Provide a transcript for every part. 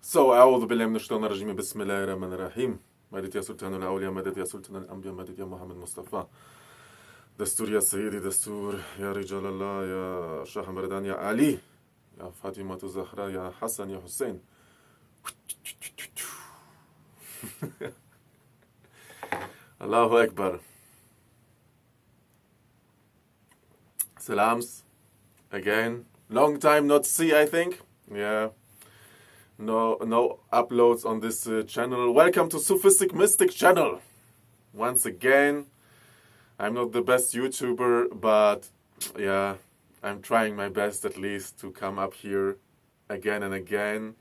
So, أعوذ بالله من الشيطان الرجيم بسم الله الرحمن الرحيم. مدد يا سلطان الأولياء مدد يا سلطان الأنبياء مدد يا محمد مصطفى. دستور يا سيدي دستور يا رجال الله يا شاه مردان يا علي يا فاطمة الزهراء يا حسن يا حسين. Allahu Akbar. Salams again. Long time not see, I think. Yeah. No uploads on this channel. Welcome to Sufistic Mystic channel. Once again, I'm not the best YouTuber, but yeah, I'm trying my best at least to come up here again and again.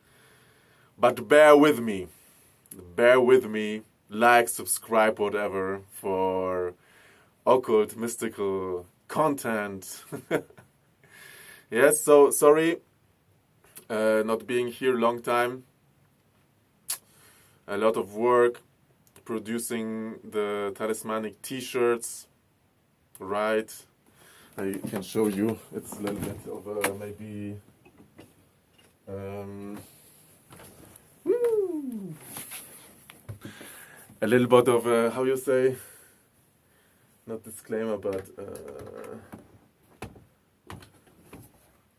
But bear with me. Bear with me. Like, subscribe, whatever, for occult, mystical content. Yes, so sorry. Not being here long time. A lot of work producing the talismanic t-shirts. Right. I can show you. It's a little bit of maybe a little bit of how you say, not disclaimer, but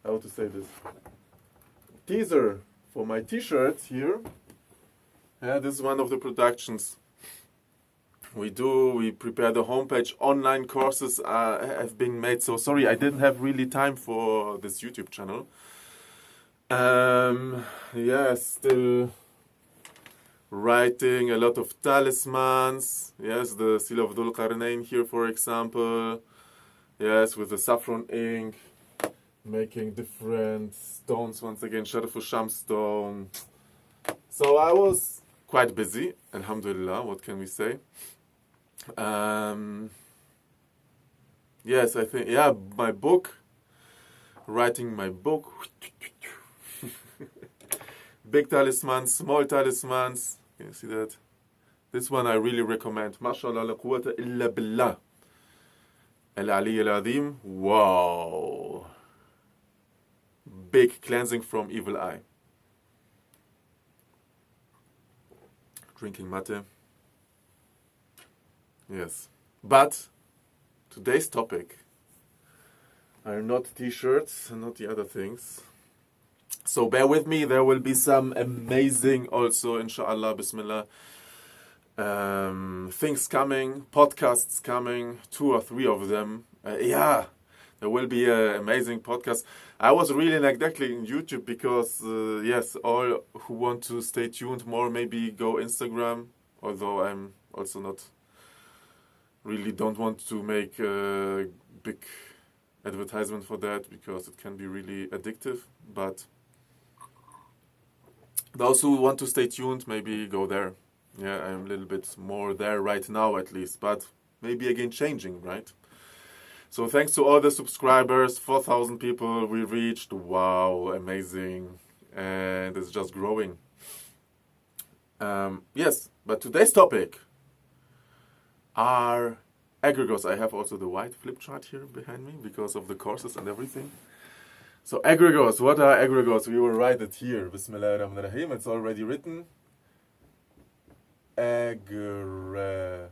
how to say this, teaser for my t-shirts here. Yeah, this is one of the productions we do. We prepare the homepage. Online courses have been made. So sorry, I didn't have really time for this YouTube channel. Yeah, still writing a lot of talismans. Yes, the seal of Dhul Qarnayn here, for example. Yes, with the saffron ink. Making different stones once again, Sharif Sham stone. So I was quite busy, alhamdulillah, what can we say? Yes, I think, yeah, my book, writing my book. Big talismans, small talismans. Can you see that? This one I really recommend. MashaAllah la quwwata illa billah. Al-Ali al-Azim. Wow. Big cleansing from evil eye. Drinking mate. Yes. But today's topic are not t-shirts and not the other things. So bear with me. There will be some amazing also, inshallah, bismillah, things coming, podcasts coming, 2 or 3 of them. Yeah. There will be an amazing podcast. I was really neglecting YouTube because, yes, all who want to stay tuned more, maybe go Instagram, although I'm also not, really don't want to make a big advertisement for that because it can be really addictive. But those who want to stay tuned, maybe go there. Yeah, I'm a little bit more there right now at least, but maybe again changing, right? So thanks to all the subscribers, 4,000 people we reached. Wow, amazing. And it's just growing. Yes, but today's topic are egregores. I have also the white flip chart here behind me because of the courses and everything. So egregores, what are egregores? We will write it here. Bismillahirrahmanirrahim. It's already written. Egregore.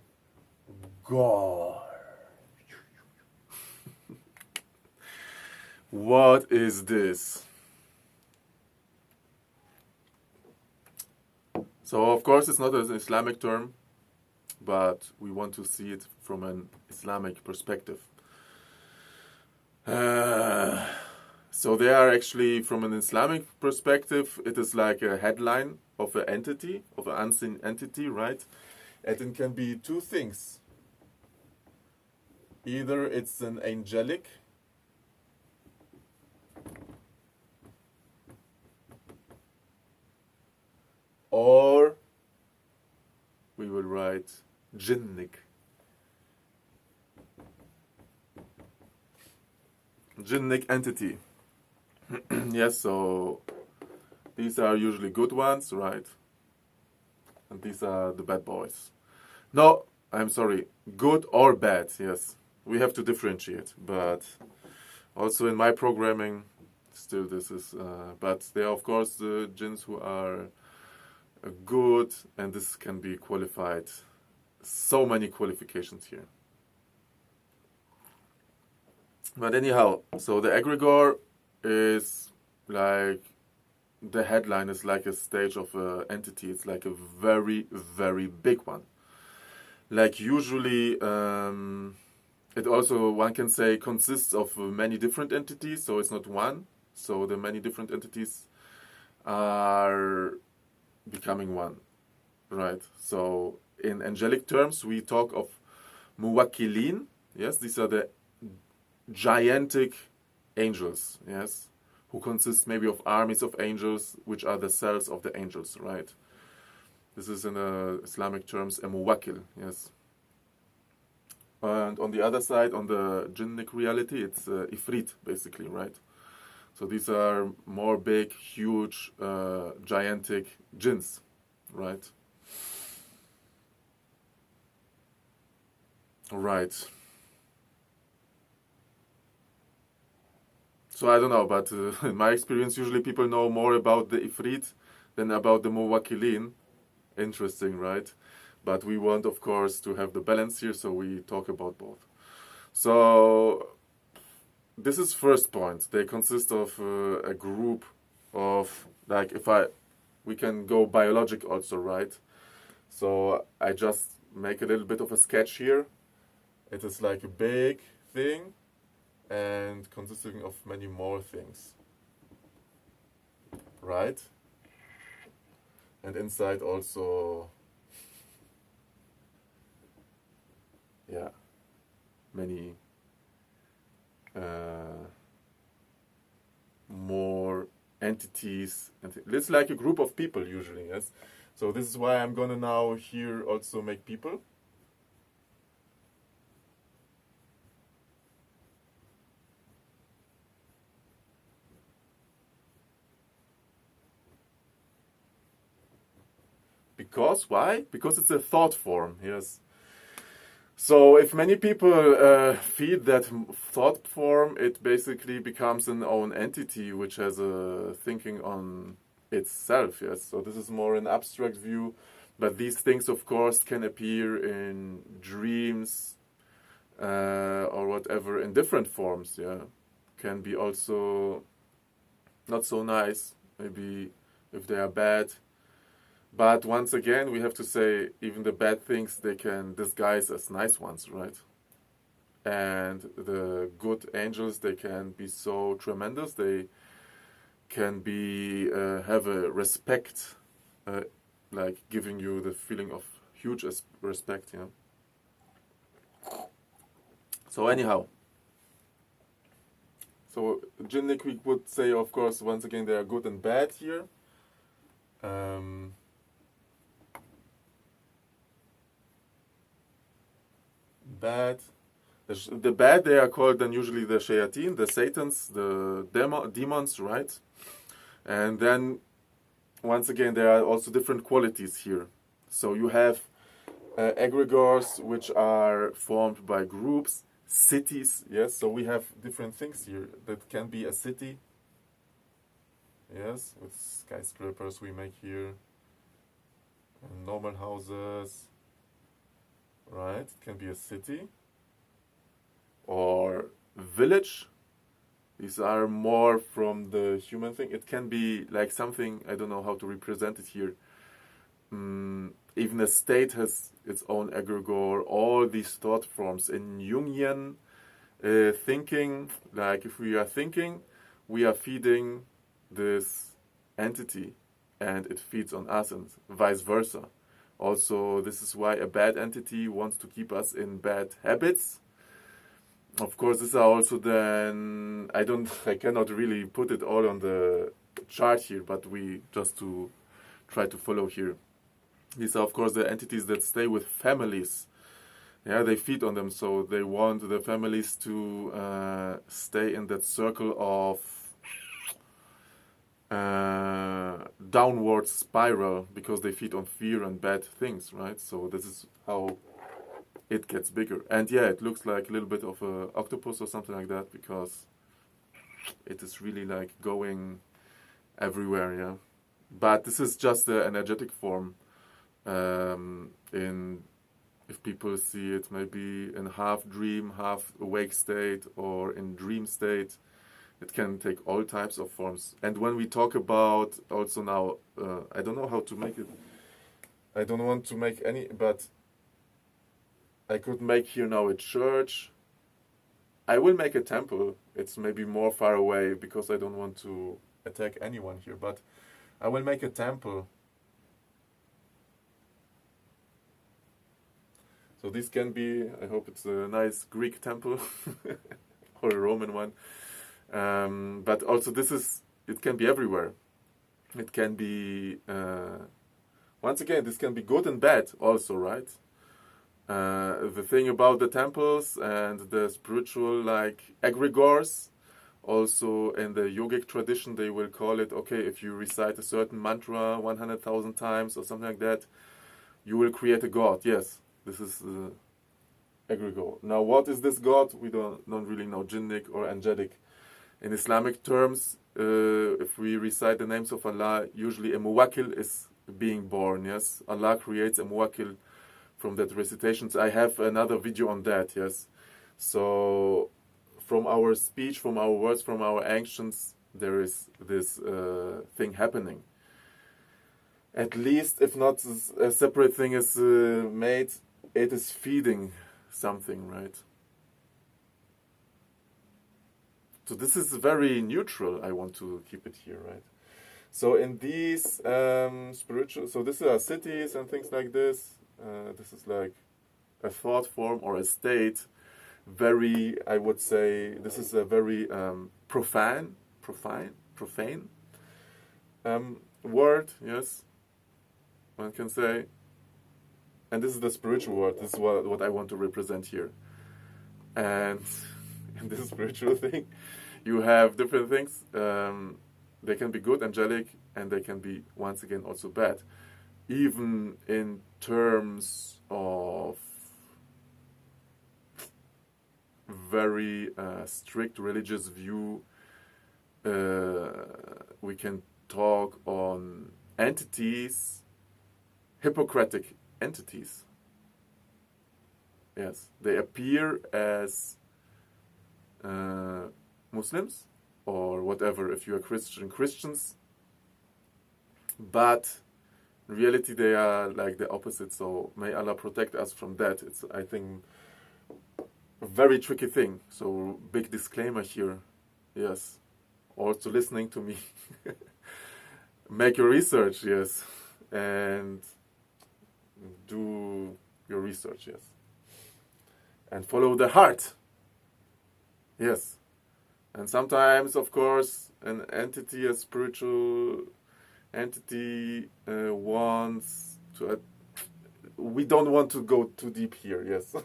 What is this? So, of course, it's not an Islamic term, but we want to see it from an Islamic perspective. So they are actually, from an Islamic perspective, it is like a headline of an entity, of an unseen entity, right? And it can be 2 things. Either it's an angelic, or we will write jinnic. Jinnic entity. Yes, so these are usually good ones, right? And these are the bad boys. No, I'm sorry, good or bad, yes. We have to differentiate, but also in my programming, still this is, but they are of course the jinns who are good, and this can be qualified. So many qualifications here. But anyhow, so the egregore is like, the headline is like a stage of an entity. It's like a very, very big one. Like usually, it also, one can say, consists of many different entities, so it's not one. So the many different entities are becoming one, right? So in angelic terms, we talk of muwakkilin. Yes, these are the gigantic angels, yes, who consist maybe of armies of angels, which are the cells of the angels, right? This is in Islamic terms a muwakkil, yes. And on the other side, on the jinnic reality, it's ifrit, basically, right? So these are more big, huge, gigantic jinns, right? Right. So I don't know, but in my experience, usually people know more about the ifrit than about the muwakkilin. Interesting, right? But we want, of course, to have the balance here, so we talk about both. So this is first point. They consist of a group of, like, we can go biologic also, right? So I just make a little bit of a sketch here. It is like a big thing and consisting of many more things, right? And inside also, yeah, many more entities. It's like a group of people usually, yes? So this is why I'm gonna now here also make people. Because, why? Because it's a thought form, yes. So if many people feed that thought form, it basically becomes an own entity which has a thinking on itself, yes. So this is more an abstract view, but these things, of course, can appear in dreams or whatever in different forms, yeah. Can be also not so nice, maybe if they are bad. But once again, we have to say, even the bad things, they can disguise as nice ones, right? And the good angels, they can be so tremendous. They can be have a respect, like giving you the feeling of huge respect, yeah. So anyhow, so jinnic, we would say, of course, once again, they are good and bad here. Bad. The bad, they are called then usually the shayateen, the satans, the demons, right? And then, once again, there are also different qualities here. So you have egregores, which are formed by groups, cities, yes? So we have different things here. That can be a city, yes, with skyscrapers we make here, and normal houses, right? It can be a city or village. These are more from the human thing. It can be like something, I don't know how to represent it here. Even a state has its own egregore. All these thought forms in Jungian thinking, like if we are thinking, we are feeding this entity and it feeds on us and vice versa. Also, this is why a bad entity wants to keep us in bad habits. Of course, these are also then, I cannot really put it all on the chart here, but we just to try to follow here. These are, of course, the entities that stay with families. Yeah, they feed on them, so they want the families to stay in that circle of downward spiral because they feed on fear and bad things, right? So this is how it gets bigger. And yeah, it looks like a little bit of an octopus or something like that because it is really like going everywhere, yeah. But this is just the energetic form. If people see it maybe in half dream, half awake state, or in dream state, it can take all types of forms. And when we talk about also now, I don't know how to make it. I don't want to make any, but I could make here now a church. I will make a temple. It's maybe more far away because I don't want to attack anyone here, but I will make a temple. So this can be, I hope it's a nice Greek temple or a Roman one. But also it can be everywhere. It can be, once again, this can be good and bad also, right? The thing about the temples and the spiritual, like egregores, also in the yogic tradition, they will call it, okay, if you recite a certain mantra 100,000 times or something like that, you will create a god. Yes, this is egregore. Now, what is this god? We don't really know, jinnic or angelic. In Islamic terms, if we recite the names of Allah, usually a muwakkil is being born, yes? Allah creates a muwakkil from that recitations. I have another video on that, yes? So, from our speech, from our words, from our actions, there is this thing happening. At least, if not a separate thing is made, it is feeding something, right? So this is very neutral. I want to keep it here, right? So in these spiritual, so these are cities and things like this. This is like a thought form or a state. Very, I would say, this is a very profane word. Yes, one can say. And this is the spiritual word. This is what I want to represent here. And in this spiritual thing, you have different things. They can be good, angelic, and they can be, once again, also bad. Even in terms of very strict religious view, we can talk on entities, Hippocratic entities. Yes, they appear as Muslims or whatever, if you are Christians, but in reality they are like the opposite. So may Allah protect us from that. It's, I think, a very tricky thing. So big disclaimer here. Yes, also listening to me. Make your research, yes, and do your research, yes, and follow the heart. Yes. And sometimes, of course, an entity, a spiritual entity wants to... we don't want to go too deep here, yes.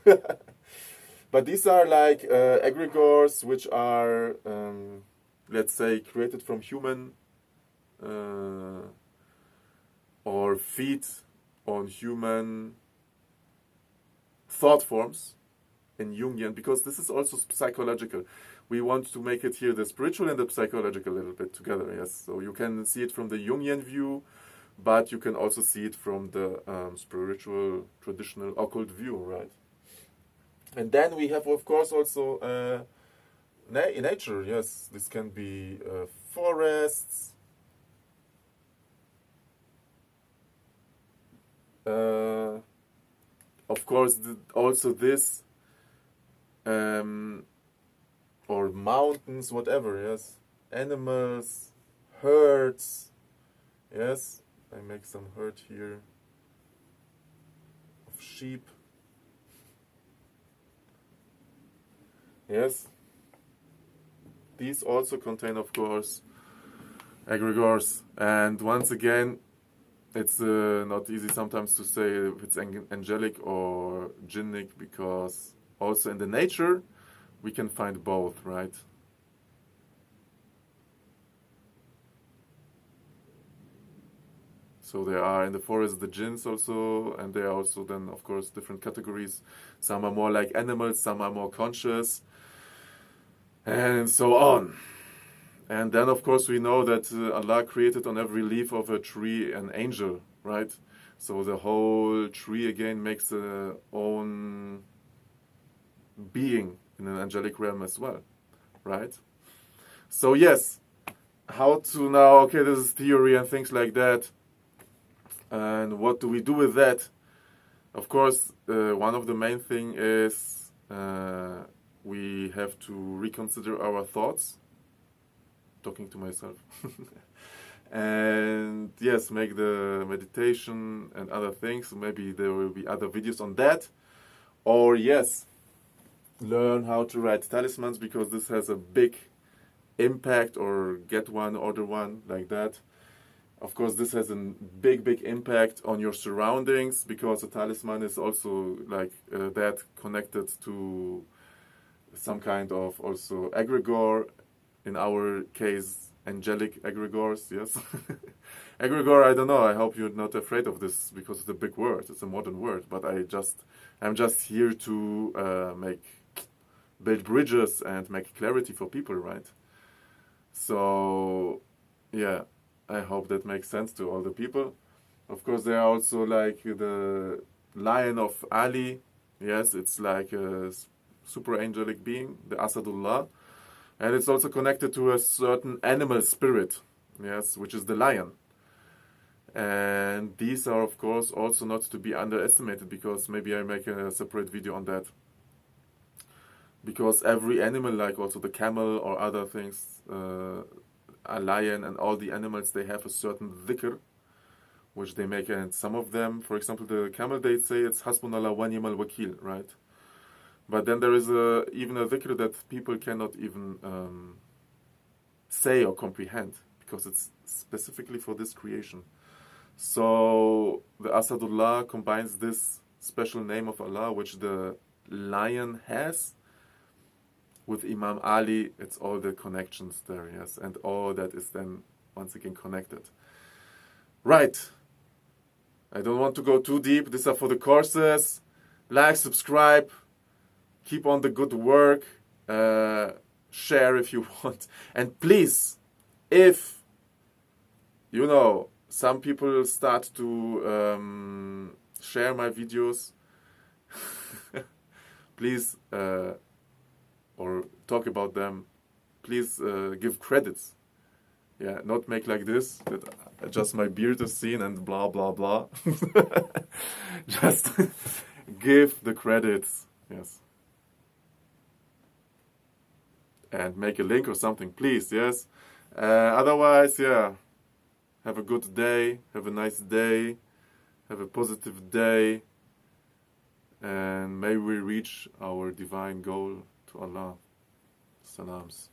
But these are like egregores, which are, let's say, created from human or feed on human thought forms in Jungian, because this is also psychological. We want to make it here the spiritual and the psychological a little bit together, yes. So you can see it from the Jungian view, but you can also see it from the spiritual, traditional, occult view, right? And then we have, of course, also nature, yes. This can be forests, of course, also this, or mountains, whatever, yes. Animals, herds, yes. I make some herd here of sheep. Yes. These also contain, of course, egregores. And once again, it's not easy sometimes to say if it's angelic or jinnic, because also in the nature we can find both, right? So there are in the forest the jinns also, and there are also then, of course, different categories. Some are more like animals, some are more conscious, and so on. And then, of course, we know that Allah created on every leaf of a tree an angel, right? So the whole tree again makes its own being in an angelic realm as well, right? So yes, how to now, okay, this is theory and things like that. And what do we do with that? Of course, one of the main thing is we have to reconsider our thoughts. Talking to myself. And yes, make the meditation and other things. Maybe there will be other videos on that. Or yes, learn how to write talismans, because this has a big impact, or get one, order one, like that. Of course, this has a big impact on your surroundings, because a talisman is also like that, connected to some kind of also egregore. In our case, angelic egregores, yes. Egregore, I don't know, I hope you're not afraid of this, because it's a big word, it's a modern word, but I'm just here to build bridges and make clarity for people, right? So, yeah, I hope that makes sense to all the people. Of course, there are also like the Lion of Ali. Yes, it's like a super angelic being, the Asadullah. And it's also connected to a certain animal spirit, yes, which is the lion. And these are, of course, also not to be underestimated, because maybe I make a separate video on that. Because every animal, like also the camel or other things, a lion and all the animals, they have a certain dhikr, which they make. And some of them, for example, the camel, they say it's Hasbunallah wa ni'mal wakil, right? But then there is even a dhikr that people cannot even say or comprehend, because it's specifically for this creation. So the Asadullah combines this special name of Allah, which the lion has, with Imam Ali. It's all the connections there, yes, and all that is then once again connected. Right. I don't want to go too deep. These are for the courses. Like, subscribe. Keep on the good work, share if you want. And please, if, you know, some people start to share my videos, please, or talk about them, please give credits. Yeah, not make like this, that just my beard is seen and blah, blah, blah. Just give the credits, yes. And make a link or something, please, yes. Otherwise, yeah, have a good day, have a nice day, have a positive day, and may we reach our divine goal to Allah. Salams.